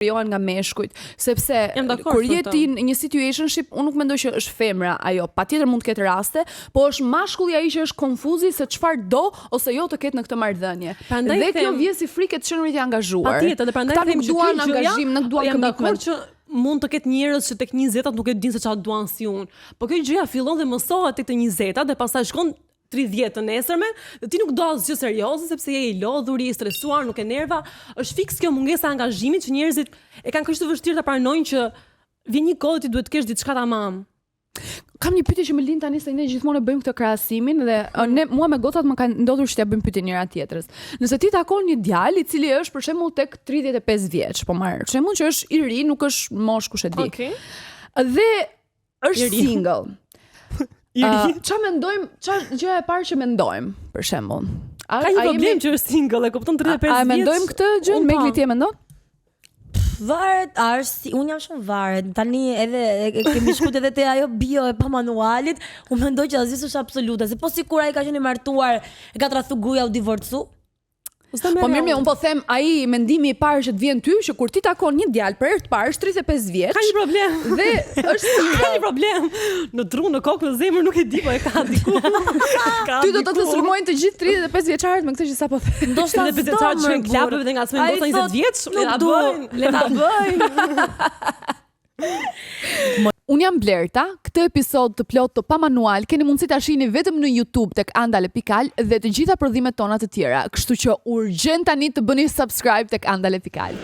krijohen nga meshkujt, sepse kur je ti në një situationship, unë nuk mendoj që është femra ajo, patjetër mund të ketë raste, po është mashkulli ai që është konfuzi se çfarë do ose jo të ketë në këtë marrëdhënie. Dhe kjo vjen si frikë të qenurit të angazhuar. Patjetër, dhe prandaj them që duan angazhim, nuk duan commitment. Që mund të ketë njerëz që tek 20-at nuk e dinë se çfarë duan si unë. Po kjo gjëja fillon dhe mësohet tek të 20-at dhe pastaj shkon 30 të nesërme, dhe ti nuk do asgjë serioze sepse je i lodhur, i stresuar, nuk e nerva. Është fiks kjo mungesa angazhimit që njerëzit e kanë kaq të vështirë ta pranojnë që vjen një kohë ti duhet të kesh diçka tamam. Kam një pyetje që më lind tani se ne gjithmonë e bëjmë këtë krahasimin dhe mua me gocat më ka ndodhur që t'ia bëjmë pyetje njëra tjetrës. Nëse ti takon një djalë i cili është për shembull tek 35 vjeç, po marr shembull që është i ri, nuk është mosh kush e di. Okej. Dhe është single. Qa mendojmë, gjëja e parë që mendojmë, për shembull. Ka një problem që është single, e kupton 35 vjeç. A mendojmë këtë gjë? Megli ti e mendon? Varet, unë jam shumë varet. Tani edhe kemi shkut edhe te ajo bio e pa manualit, unë mendoj që asgjë s'është absolute, se po sikur ai ka qenë i martuar, e ka tradhu guja u divorcu. Po mirë, unë po them ai mendimi i parë që të vjen ty që kur ti takon një djalë për herë të parë është 35 vjeç. Ka një problem. Dhe është ka një problem. Në tru, në kokë, në zemër nuk e di, po e ka diku. Ty do të sulmojnë të gjithë 35 vjeçarët me këtë që sapo them. Ndoshta 35 vjeçarët që në klapeve dhe ngacmojnë goca 20 vjeç, le ta bëjnë. Unë jam Blerta, këtë episod të plot të pamanual keni mundësi ta shihni vetëm në YouTube tek Andale.al dhe të gjitha prodhimet tona të tjera, kështu që urgjent tani të bëni subscribe tek Andale.al.